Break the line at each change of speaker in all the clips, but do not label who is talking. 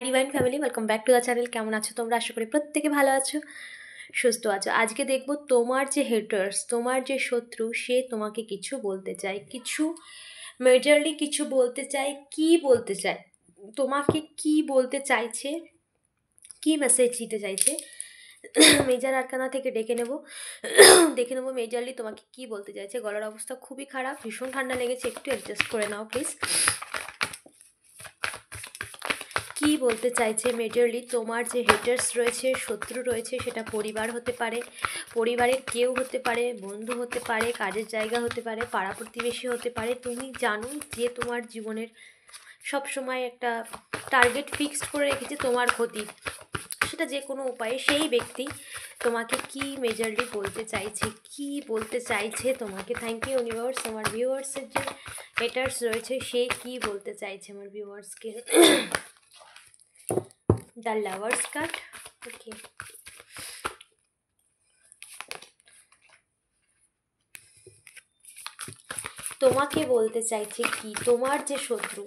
Divine family, welcome back to the channel. কেমন আছো তোমরা? আশা করি প্রত্যেকে ভালো আছো, সুস্থ আছো। আজকে দেখবো তোমার যে হেটার্স, তোমার যে শত্রু, সে তোমাকে কিছু বলতে চায়, কিছু মেজরলি কিছু বলতে চায়। কি বলতে চায়, তোমাকে কি বলতে চাইছে, কি মেসেজ দিতে চাইছে, মেজর আরকানা থেকে দেখে নেবো মেজরলি তোমাকে কি বলতে চাইছে। গলার অবস্থা খুবই খারাপ, ভীষণ ঠান্ডা লেগেছে, একটু অ্যাডজাস্ট করে নাও প্লিজ। কি বলতে চাইছে মেজরলি তোমার যে হেটার্স রয়েছে, শত্রু রয়েছে, সেটা পরিবার হতে পারে, পরিবারের কেউ হতে পারে, বন্ধু হতে পারে, কাজের জায়গা হতে পারে, পাড়া প্রতিবেশী হতে পারে। তুমি জানো যে তোমার জীবনের সব সময় একটা টার্গেট ফিক্সড করে রেখেছে তোমার ক্ষতি, সেটা যে কোনো উপায়ে। সেই ব্যক্তি তোমাকে কি মেজরলি বলতে চাইছে, কি বলতে চাইছে তোমাকে। Thank you universe. আমার ভিউয়ার্সের যে হেটার্স রয়েছে, সে কি বলতে চাইছে আমার ভিউয়ার্সকে। The Lovers card. Okay. তোমাকে বলতে চাইছে কি তোমার যে শত্রু।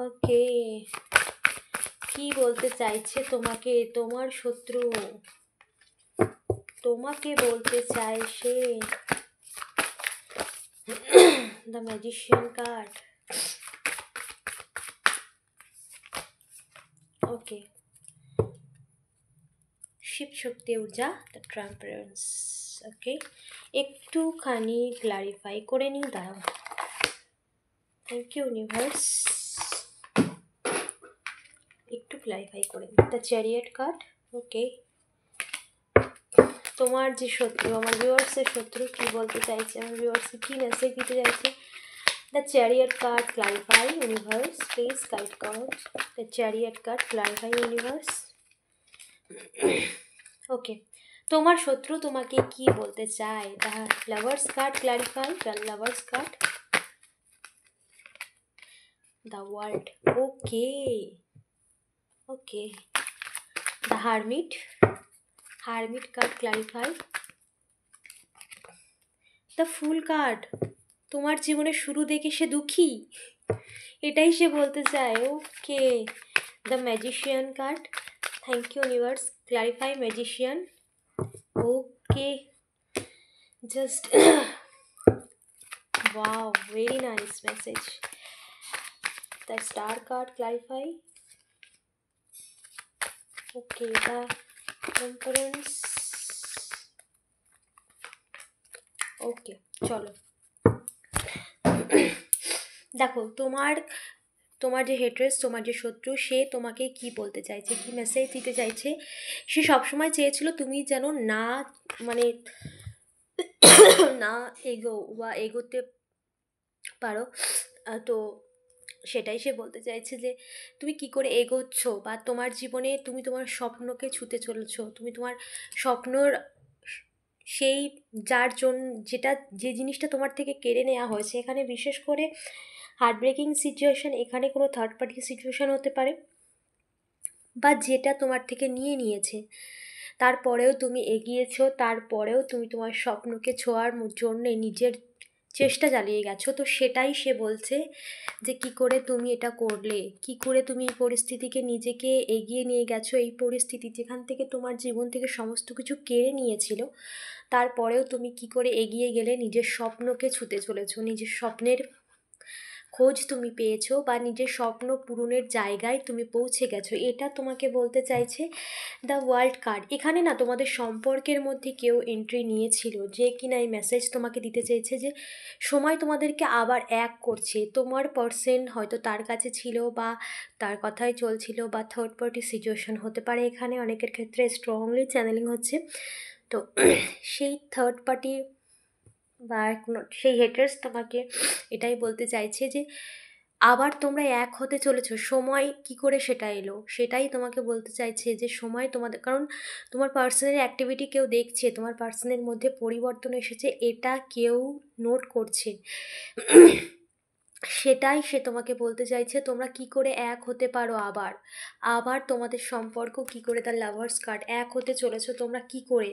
ওকে, কি বলতে চাইছে তোমাকে তোমার শত্রু, তোমাকে বলতে চাইছে। The Magician card. Okay, Shiv Shakti ঊর্জা, দ্য ট্রাম্পারেন্স। ওকে, একটুখানি ক্লারিফাই করে নিই, দাঁড়াও। থ্যাংক ইউ ইউনিভার্স, একটু ক্লারিফাই করে নিই। The chariot card. ওকে, তোমার যে শত্রু, আমার ভিউয়ার্সের শত্রু কি বলতে চাইছে, আমার ভিউয়ার্সকে কি মেসেজ দিতে চাইছে। The chariot card, clarify universe please, guide card. The chariot card, clarify universe. Okay, তোমার শত্রু তোমাকে কি বলতে চায়। The lovers card, clarify the lovers card, the world. Okay okay, the hermit, hermit card, clarify. The fool card, তোমার জীবনের শুরু দেখে সে দুঃখী, এটাই সে বলতে চায়। Okay, the magician card. Thank you universe, clarify magician. Okay, just wow, very nice message. The star card, clarify. Okay, the temperance. Okay, চলো দেখো তোমার যে হেট্রেস, তোমার যে শত্রু, সে তোমাকে কি বলতে চাইছে, কি মেসেজ দিতে চাইছে। সে সবসময় চেয়েছিল তুমি যেন না মানে না এগোতে পারো। তো সেটাই সে বলতে চাইছে যে তুমি কি করে এগোচ্ছ, বা তোমার জীবনে তুমি তোমার স্বপ্নকে ছুতে চলেছো, তুমি তোমার স্বপ্নর সেই যে জিনিসটা তোমার থেকে কেড়ে নেওয়া হয়েছে। এখানে বিশেষ করে হার্ট ব্রেকিং সিচুয়েশান, এখানে কোনো থার্ড পার্টি সিচুয়েশান হতে পারে, বা যেটা তোমার থেকে নিয়েছে, তারপরেও তুমি এগিয়েছো, তারপরেও তুমি তোমার স্বপ্নকে ছোঁয়ার জন্যে নিজের চেষ্টা চালিয়ে গেছো। তো সেটাই সে বলছে যে কি করে তুমি এটা করলে, কি করে তুমি এই পরিস্থিতিকে নিজেকে এগিয়ে নিয়ে গেছো। এই পরিস্থিতি যেখান থেকে তোমার জীবন থেকে সমস্ত কিছু কেড়ে নিয়েছিল, তারপরেও তুমি কি করে এগিয়ে গেলে, নিজের স্বপ্নকে ছুতে চলেছো, নিজের স্বপ্নের খোঁজ তুমি পেয়েছো, বা নিজের স্বপ্ন পূরণের জায়গায় তুমি পৌঁছে গেছো, এটা তোমাকে বলতে চাইছে দ্য ওয়ার্ল্ড কার্ড। এখানে না তোমাদের সম্পর্কের মধ্যে কেউ এন্ট্রি নিয়েছিল, যে কিনা এই মেসেজ তোমাকে দিতে চেয়েছে যে সময় তোমাদেরকে আবার এক করছে। তোমার পার্সন হয়তো তার কাছে ছিল, বা তার কথাই চলছিল, বা থার্ড পার্টি সিচুয়েশন হতে পারে। এখানে অনেকের ক্ষেত্রে স্ট্রংলি চ্যানেলিং হচ্ছে। তো সেই থার্ড পার্টি বা সেই হেটার্স তোমাকে এটাই বলতে চাইছে যে আবার তোমরা এক হতে চলেছো। সময় কি করে সেটা এলো, সেটাই তোমাকে বলতে চাইছে যে সময় তোমাদের, কারণ তোমার পার্সোনাল অ্যাক্টিভিটি কেউ দেখছে, তোমার পার্সনের মধ্যে পরিবর্তন এসেছে, এটা কেউ নোট করছে। সেটাই সে তোমাকে বলতে চাইছে, তোমরা কি করে এক হতে পারো আবার তোমাদের সম্পর্ক কি করে, তার লাভার্স কার্ড, এক হতে চলেছো তোমরা কি করে,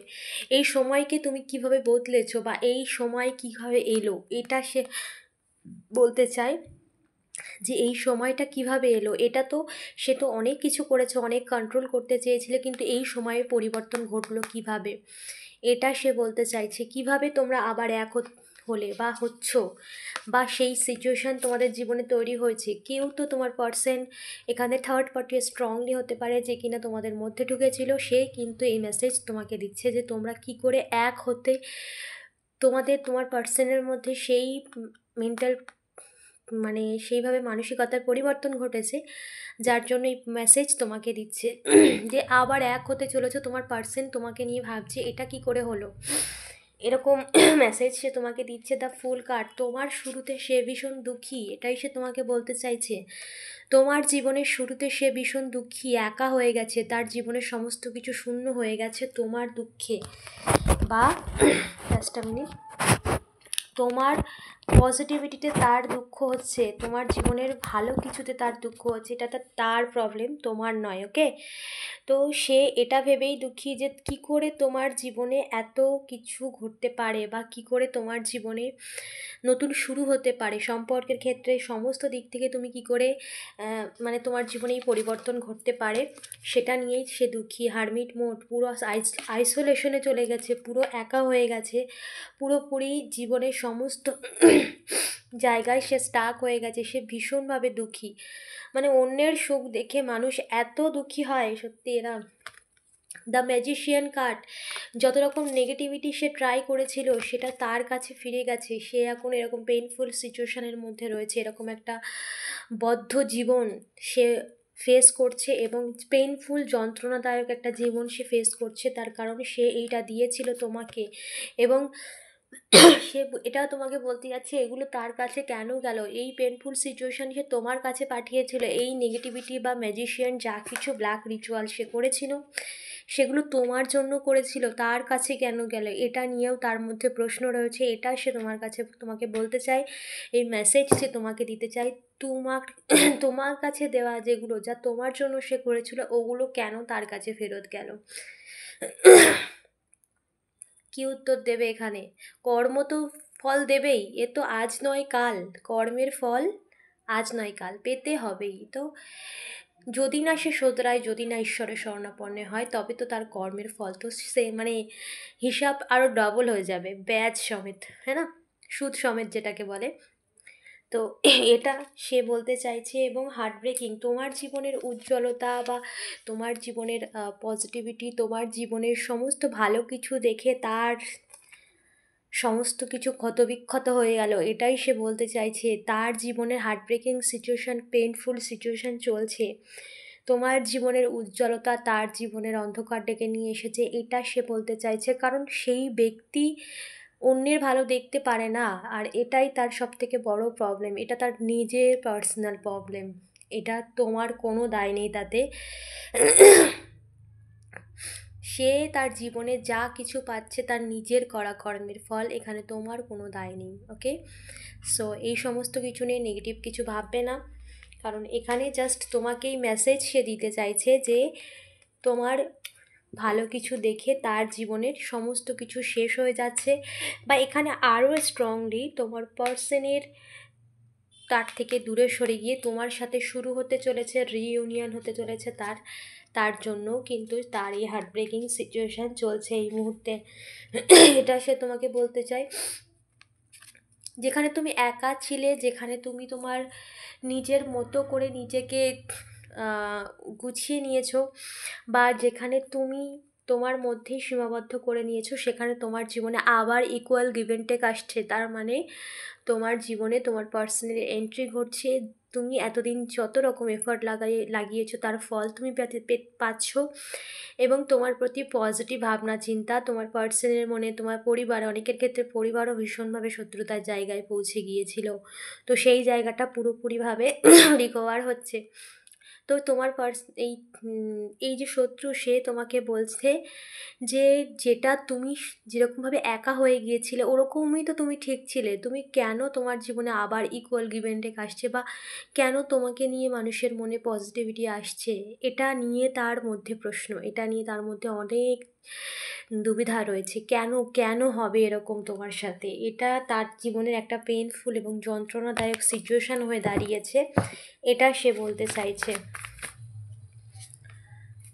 এই সময়কে তুমি কিভাবে বদলেছো, বা এই সময় কিভাবে এলো, এটা সে বলতে চায়। যে এই সময়টা কিভাবে এলো। এটা তো সে তো অনেক কিছু করেছে, অনেক কন্ট্রোল করতে চেয়েছিলে, কিন্তু এই সময়ে পরিবর্তন ঘটলো কিভাবে, এটা সে বলতে চাইছে। কিভাবে তোমরা আবার এক হলে বা হচ্ছ, বা সেই সিচুয়েশান তোমাদের জীবনে তৈরি হয়েছে। কেউ তো তোমার পার্সন এখানে থার্ড পার্টি স্ট্রংলি হতে পারে, যে কিনা তোমাদের মধ্যে ঢুকেছিল, সে কিন্তু এই মেসেজ তোমাকে দিচ্ছে যে তোমরা কি করে এক হতে, তোমার পার্সনের মধ্যে সেই মেন্টাল মানে সেইভাবে মানসিকতার পরিবর্তন ঘটেছে, যার জন্য এই মেসেজ তোমাকে দিচ্ছে যে আবার এক হতে চলেছো। তোমার পার্সন তোমাকে নিয়ে ভাবছে এটা কি করে হলো, এরকম মেসেজ সে তোমাকে দিচ্ছে। দ্য ফুল কার্ড, তোমার শুরুতে সে ভীষণ দুঃখী, এটাই সে তোমাকে বলতে চাইছে। তোমার জীবনের শুরুতে সে ভীষণ দুঃখী, একা হয়ে গেছে, তার জীবনের সমস্ত কিছু শূন্য হয়ে গেছে তোমার দুঃখে, বা জাস্ট আ মিনিট, তোমার পজিটিভিটিতে তার দুঃখ হচ্ছে, তোমার জীবনের ভালো কিছুতে তার দুঃখ হচ্ছে, এটা তার প্রবলেম, তোমার নয়। ওকে, তো সে এটা ভেবেই দুঃখী যে কি করে তোমার জীবনে এত কিছু ঘটতে পারে, বা কি করে তোমার জীবনে নতুন শুরু হতে পারে, সম্পর্কের ক্ষেত্রে সমস্ত দিক থেকে তুমি কি করে মানে তোমার জীবনে এই পরিবর্তন ঘটতে পারে, সেটা নিয়েই সে দুঃখী। হারমিট মোড, পুরো আইসোলেশনে চলে গেছে, পুরো একা হয়ে গেছে, পুরোপুরি জীবনের সমস্ত জায়গায় সে স্টাক হয়ে গেছে, সে ভীষণভাবে দুঃখী। মানে অন্যের সুখ দেখে মানুষ এত দুঃখী হয়, সত্যি। এরা দ্য ম্যাজিশিয়ান কার্ড, যত রকম নেগেটিভিটি সে ট্রাই করেছিল সেটা তার কাছে ফিরে গেছে। সে এখন এরকম পেইনফুল সিচুয়েশানের মধ্যে রয়েছে, এরকম একটা বদ্ধ জীবন সে ফেস করছে, এবং পেইনফুল যন্ত্রণাদায়ক একটা জীবন সে ফেস করছে, তার কারণ সে এইটা দিয়েছিল তোমাকে। এবং সে এটাও তোমাকে বলতে যাচ্ছে এগুলো তার কাছে কেন গেল, এই পেনফুল সিচুয়েশান সে তোমার কাছে পাঠিয়েছিল, এই নেগেটিভিটি বা ম্যাজিশিয়ান যা কিছু ব্ল্যাক রিচুয়াল সে করেছিল সেগুলো তোমার জন্য করেছিল, তার কাছে কেন গেল, এটা নিয়েও তার মধ্যে প্রশ্ন রয়েছে। এটা সে তোমাকে বলতে চায়, এই মেসেজ সে তোমাকে দিতে চায়। তোমার কাছে দেওয়া যেগুলো, যা তোমার জন্য সে করেছিল, ওগুলো কেন তার কাছে ফেরত গেল। কি উত্তর দেবে এখানে? কর্ম তো ফল দেবেই, এ তো আজ নয় কাল, কর্মের ফল আজ নয় কাল পেতে হবেই। তো যদি না সে শোধরায়, যদি না ঈশ্বরের শরণাপন্ন হয়, তবে তো তার কর্মের ফল তো সে মানে হিসাব আরও ডবল হয়ে যাবে, ব্যাজ সমেত, হ্যাঁ না, সুদ সমেত যেটাকে বলে। তো এটা সে বলতে চাইছে। এবং হার্টব্রেকিং, তোমার জীবনের উজ্জ্বলতা বা তোমার জীবনের পজিটিভিটি, তোমার জীবনের সমস্ত ভালো কিছু দেখে তার সমস্ত কিছু ক্ষতবিক্ষত হয়ে গেল, এটাই সে বলতে চাইছে। তার জীবনের হার্টব্রেকিং সিচুয়েশান, পেইনফুল সিচুয়েশান চলছে, তোমার জীবনের উজ্জ্বলতা তার জীবনের অন্ধকার ডেকে নিয়ে এসেছে, এটা সে বলতে চাইছে। কারণ সেই ব্যক্তি অন্যের ভালো দেখতে পারে না, আর এটাই তার সবথেকে বড় প্রবলেম, এটা তার নিজের পার্সোনাল প্রবলেম, এটা তোমার কোনো দায় নেই তাতে। সে তার জীবনে যা কিছু পাচ্ছে তার নিজের করা কর্মের ফল, এখানে তোমার কোনো দায় নেই। ওকে, সো এই সমস্ত কিছু নিয়ে নেগেটিভ কিছু ভাববে না, কারণ এখানে জাস্ট তোমাকেই মেসেজ সে দিতে চাইছে যে তোমার ভালো কিছু দেখে তার জীবনের সমস্ত কিছু শেষ হয়ে যাচ্ছে, বা এখানে আরও স্ট্রংলি তোমার পার্সনের তার থেকে দূরে সরে গিয়ে তোমার সাথে শুরু হতে চলেছে, রিইউনিয়ন হতে চলেছে তার জন্য কিন্তু তার এই হার্টব্রেকিং সিচুয়েশান চলছে এই মুহূর্তে। এটা সে তোমাকে বলতে চায়। যেখানে তুমি একা ছিলে, যেখানে তুমি তোমার নিজের মতো করে নিজেকে গুছিয়ে নিয়েছো, বা যেখানে তুমি তোমার মধ্যেই সীমাবদ্ধ করে নিয়েছো, সেখানে তোমার জীবনে আবার ইকুয়াল গিভ অ্যান্ড টেক আসছে। তার মানে তোমার জীবনে তোমার পার্সোনাল এন্ট্রি ঘটছে। তুমি এতদিন যত রকম এফর্ট লাগিয়েছো তার ফল তুমি পাচ্ছ, এবং তোমার প্রতি পজিটিভ ভাবনা চিন্তা তোমার পার্সনের মনে, তোমার পরিবার, অনেকের ক্ষেত্রে পরিবারও ভীষণভাবে শত্রুতার জায়গায় পৌঁছে গিয়েছিল, তো সেই জায়গাটা পুরোপুরিভাবে রিকভার হচ্ছে। তো তোমার এই যে শত্রু, সে তোমাকে বলছে যে যেটা তুমি যেরকমভাবে একা হয়ে গিয়েছিলে ওরকমই তো তুমি ঠিক ছিলে, তুমি কেন তোমার জীবনে আবার ইকুয়াল গিভ অ্যান্ড টেক আসছে, বা কেন তোমাকে নিয়ে মানুষের মনে পজিটিভিটি আসছে, এটা নিয়ে তার মধ্যে প্রশ্ন, এটা নিয়ে তার মধ্যে অনেক দুবিধা রয়েছে, কেন কেন হবে এরকম তোমার সাথে। এটা তার জীবনের একটা পেইনফুল এবং যন্ত্রণাদায়ক সিচুয়েশান হয়ে দাঁড়িয়েছে, এটা সে বলতে চাইছে।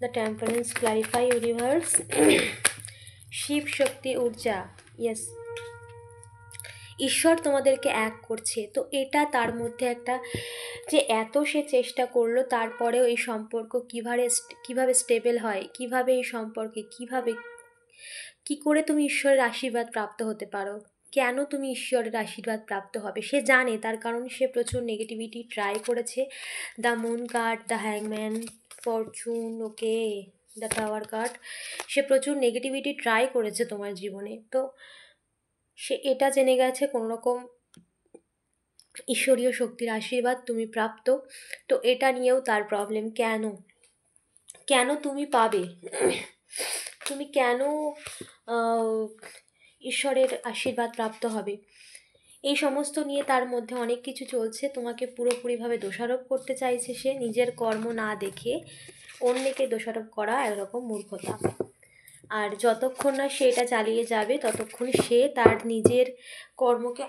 The temperance clarify universe. Shiv Shakti ঊর্জা, ইয়েস, ঈশ্বর তোমাদেরকে এক করছে। তো এটা তার মধ্যে একটা, যে এত সে চেষ্টা করলো তারপরেও এই সম্পর্ক কিভাবে স্টেবল হয়, কিভাবে এই সম্পর্কে কি করে তুমি ঈশ্বরের আশীর্বাদ প্রাপ্ত হতে পারো, কেন তুমি ঈশ্বরের আশীর্বাদ প্রাপ্ত হবে সে জানে। তার কারণ সে প্রচুর নেগেটিভিটি ট্রাই করেছে। দ্য মুন কার্ড, দ্য হ্যাংম্যান, fortune, okay, the tower card, সে প্রচুর নেগেটিভিটি ট্রাই করেছে তোমার জীবনে। তো সে এটা জেনে গেছে কোনো রকম ঈশ্বরীয় শক্তির আশীর্বাদ তুমি প্রাপ্ত। তো এটা নিয়েও তার প্রবলেম, কেন তুমি পাবে, তুমি কেন ঈশ্বরের আশীর্বাদ প্রাপ্ত হবে, এই সমস্ত নিয়ে তার মধ্যে অনেক কিছু চলছে। তোমাকে পুরোপুরিভাবে দোষারোপ করতে চাইছে সে, নিজের কর্ম না দেখে অন্যকে দোষারোপ করা একরকম মূর্খতা। আর যতক্ষণ না সে এটা চালিয়ে যাবে ততক্ষণ সে তার নিজের কর্মকে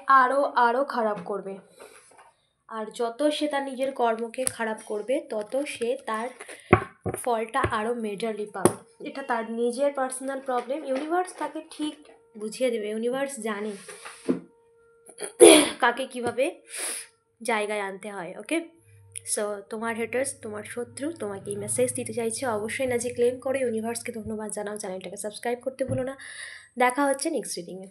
আরও খারাপ করবে। আর যত সে তার নিজের কর্মকে খারাপ করবে তত সে তার ফলটা আরও মেজরলি পাবে। এটা তার নিজের পার্সোনাল প্রবলেম। ইউনিভার্স তাকে ঠিক বুঝিয়ে দেবে। ইউনিভার্স জানে কাকে কিভাবে জায়গায় আনতে হয়। ওকে, সো তোমার হেটার্স, তোমার শত্রু তোমাকে এই মেসেজ দিতে চাইছে। অবশ্যই না যে ক্লেম করে ইউনিভার্সকে ধন্যবাদ জানাও, চ্যানেলটাকে সাবস্ক্রাইব করতে ভুলো না। দেখা হচ্ছে নেক্সট রিডিংয়ে।